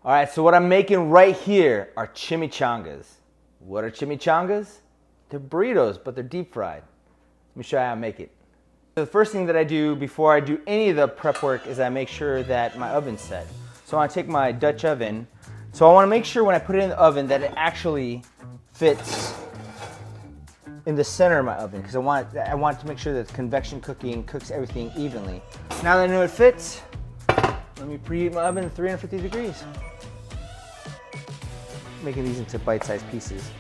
All right, so what I'm making right here are chimichangas. What are chimichangas? They're burritos, but they're deep fried. Let me show you how I make it. So the first thing that I do before I do any of the prep work is I make sure that my oven's set. So I want to take my Dutch oven. So I want to make sure when I put it in the oven that it actually fits in the center of my oven, because I want to make sure that the convection cooking cooks everything evenly. Now that I know it fits, let me preheat my oven to 350 degrees. Making these into bite-sized pieces.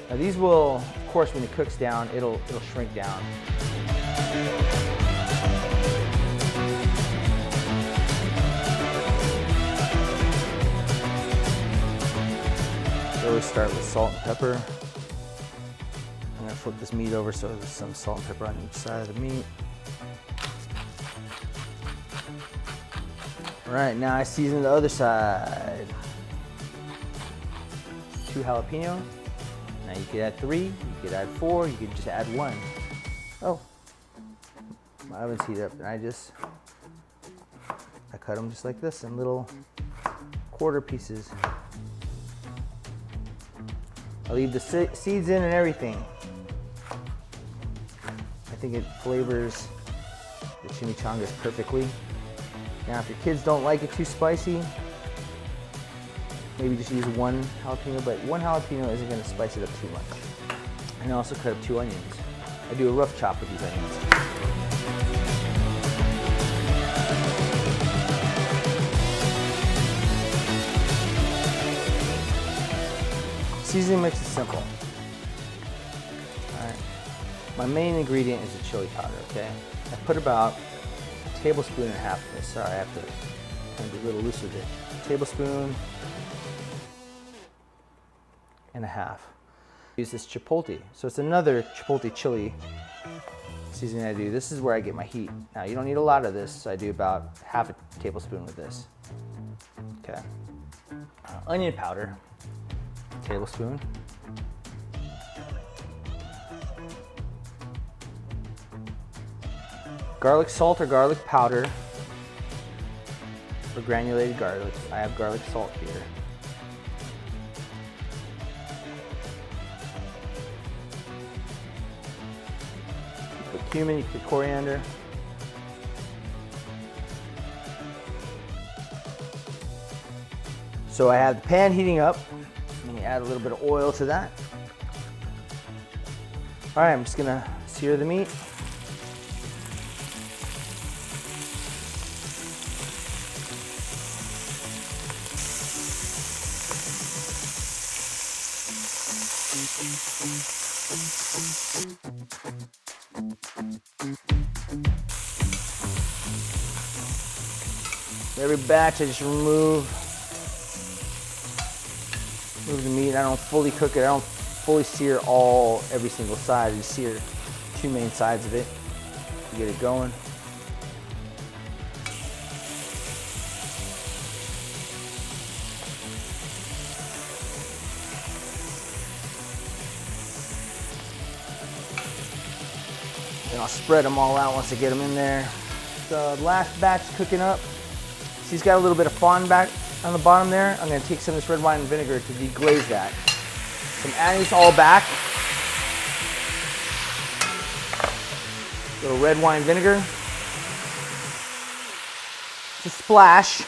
Now these will, of course, when it cooks down, it'll shrink down. So always start with salt and pepper. I'm gonna flip this meat over so there's some salt and pepper on each side of the meat. All right, now I season the other side. 2 jalapeños. Now you could add 3, you could add 4, you could just add 1. Oh, my oven's heated up, and I cut them just like this in little quarter pieces. I'll leave the seeds in and everything. I think it flavors the chimichangas perfectly. Now, if your kids don't like it too spicy, maybe just use 1 jalapeno, but 1 jalapeno isn't going to spice it up too much. And I also cut up 2 onions. I do a rough chop with these onions. Seasoning mix is simple. All right. My main ingredient is the chili powder, okay? I put about a tablespoon and a half of this. Sorry, I have to kind of be a little loose with it. A tablespoon and a half. Use this chipotle. So it's another chipotle chili seasoning I do. This is where I get my heat. Now you don't need a lot of this, so I do about half a tablespoon with this. Okay. Onion powder, tablespoon. Garlic salt or garlic powder, or granulated garlic. I have garlic salt here. You put cumin, you put coriander. So I have the pan heating up. Let me add a little bit of oil to that. All right, I'm just gonna sear the meat. Every batch I just remove the meat. I don't fully cook it. I don't fully sear every single side. I just sear 2 main sides of it to get it going. Then I'll spread them all out once I get them in there. The last batch cooking up. So he's got a little bit of fond back on the bottom there. I'm going to take some of this red wine and vinegar to deglaze that. So I'm adding this all back. A little red wine vinegar. Just a splash.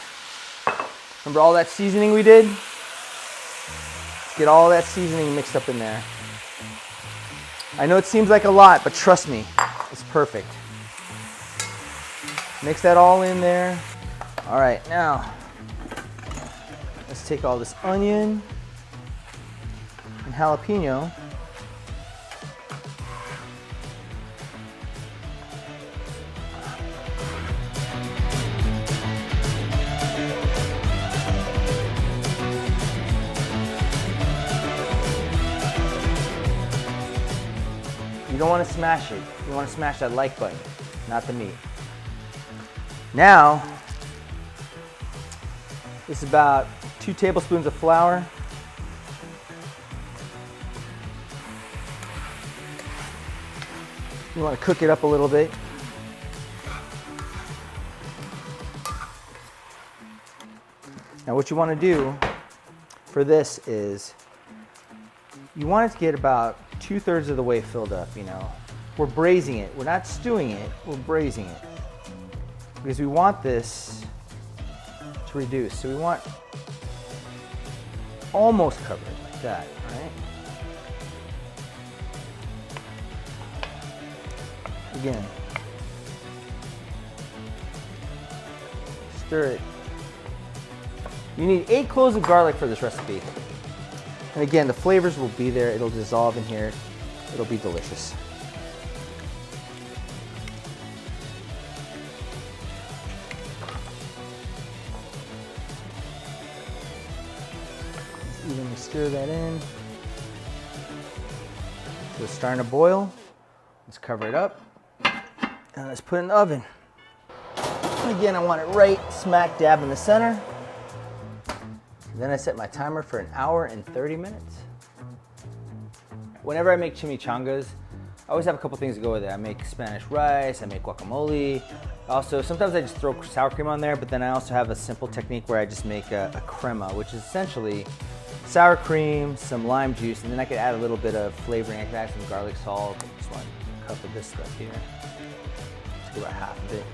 Remember all that seasoning we did? Let's get all that seasoning mixed up in there. I know it seems like a lot, but trust me, it's perfect. Mix that all in there. All right, now let's take all this onion and jalapeno. You don't want to smash it. You want to smash that like button, not the meat. Now, this is about 2 tablespoons of flour. You want to cook it up a little bit. Now what you want to do for this is you want it to get about 2/3 of the way filled up, you know. We're braising it. We're not stewing it, we're braising it. Because we want this to reduce. So we want almost covered like that, right? Again, stir it. You need 8 cloves of garlic for this recipe. And again, the flavors will be there. It'll dissolve in here. It'll be delicious. Just evenly stir that in. So it's starting to boil. Let's cover it up. And let's put it in the oven. And again, I want it right smack dab in the center. Then I set my timer for 1 hour and 30 minutes. Whenever I make chimichangas, I always have a couple things to go with it. I make Spanish rice, I make guacamole. Also, sometimes I just throw sour cream on there, but then I also have a simple technique where I just make a crema, which is essentially sour cream, some lime juice, and then I could add a little bit of flavoring. I could add some garlic salt, just 1 cup of this stuff here. Let's do about half of it.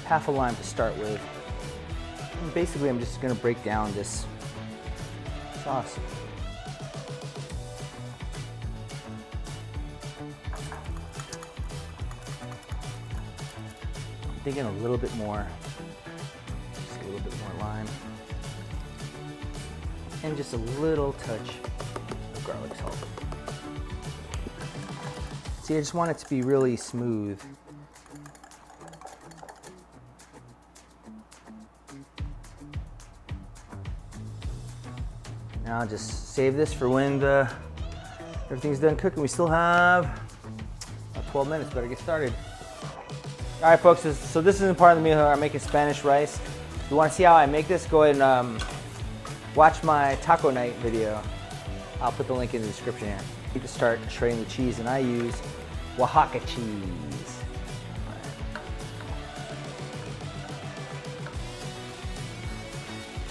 Half a lime to start with. And basically, I'm just gonna break down this sauce. I'm thinking a little bit more, just a little bit more lime. And just a little touch of garlic salt. See, I just want it to be really smooth. Now I'll just save this for when everything's done cooking. We still have about 12 minutes, better get started. All right, folks, so this isn't part of the meal. I'm making Spanish rice. If you want to see how I make this, go ahead and watch my taco night video. I'll put the link in the description here. You need to start shredding the cheese, and I use Oaxaca cheese.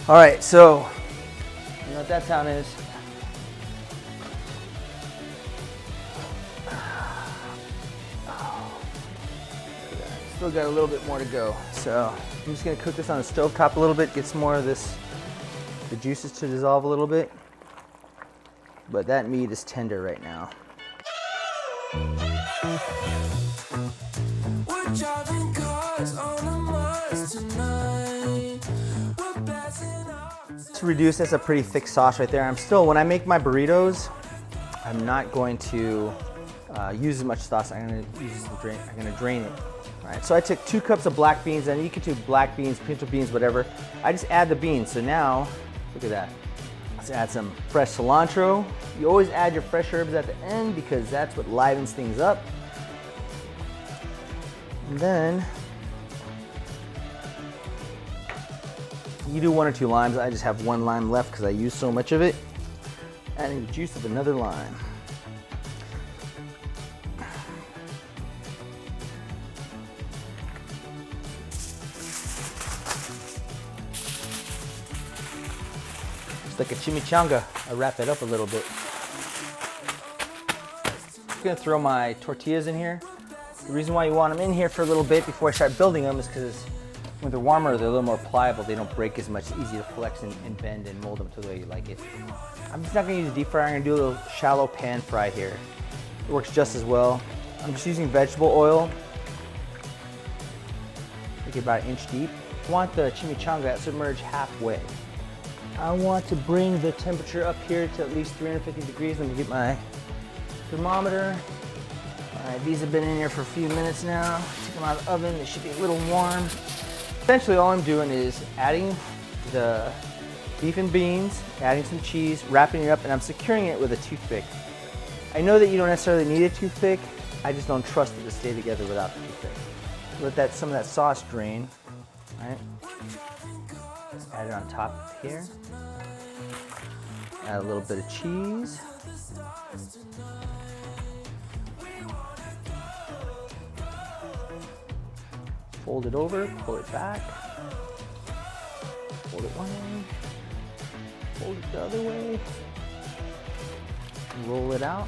All right, so you know what that sound is? Still got a little bit more to go. So I'm just gonna cook this on the stove top a little bit, get some more of this, the juices to dissolve a little bit. But that meat is tender right now. We're driving cars on a Mars tonight. We're passing off. To reduce, that's a pretty thick sauce right there. When I make my burritos, I'm not going to use as much sauce. I'm gonna drain it. All right, so I took 2 cups of black beans, and you can do black beans, pinto beans, whatever. I just add the beans. So now, look at that. Let's add some fresh cilantro. You always add your fresh herbs at the end because that's what livens things up. And then you do 1 or 2 limes. I just have 1 lime left because I use so much of it. Adding the juice of another lime. Just like a chimichanga, I wrap it up a little bit. I'm gonna throw my tortillas in here. The reason why you want them in here for a little bit before I start building them is because when they're warmer, they're a little more pliable. They don't break as much, easy to flex and bend and mold them to the way you like it. I'm just not gonna use a deep fryer. I'm gonna do a little shallow pan fry here. It works just as well. I'm just using vegetable oil. Make it about 1 inch deep. I want the chimichanga to submerge halfway. I want to bring the temperature up here to at least 350 degrees. Let me get my thermometer. All right, these have been in here for a few minutes now. Take them out of the oven. They should be a little warm. Essentially, all I'm doing is adding the beef and beans, adding some cheese, wrapping it up, and I'm securing it with a toothpick. I know that you don't necessarily need a toothpick. I just don't trust it to stay together without the toothpick. Let some of that sauce drain. All right. Add it on top here. Add a little bit of cheese. Fold it over, pull it back. Fold it one way, fold it the other way, roll it out.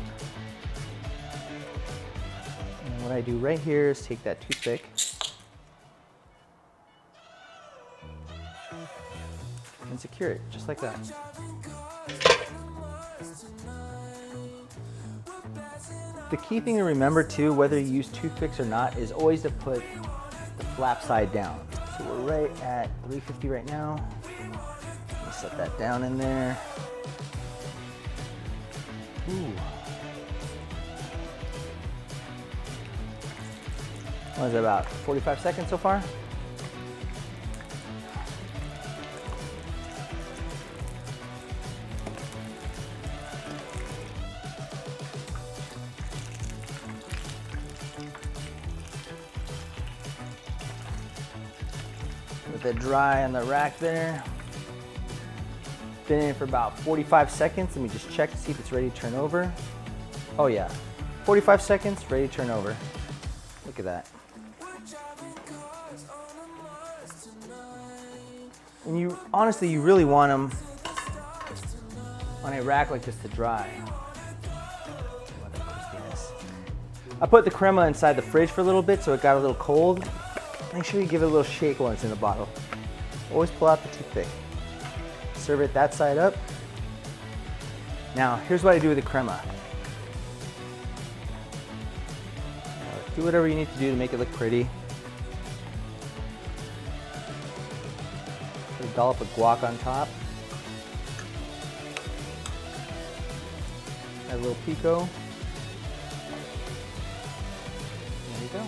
And what I do right here is take that toothpick and secure it, just like that. The key thing to remember too, whether you use toothpicks or not, is always to put the flap side down. So we're right at 350 right now. Let's set that down in there. Ooh. What is it, about 45 seconds so far? With it dry on the rack there. Been in it for about 45 seconds. Let me just check to see if it's ready to turn over. Oh yeah, 45 seconds, ready to turn over. Look at that. And you, honestly, you really want them on a rack like this to dry. I put the crema inside the fridge for a little bit so it got a little cold. Make sure you give it a little shake while it's in the bottle. Always pull out the toothpick. Serve it that side up. Now, here's what I do with the crema. Do whatever you need to do to make it look pretty. Put a dollop of guac on top. Add a little pico. There you go.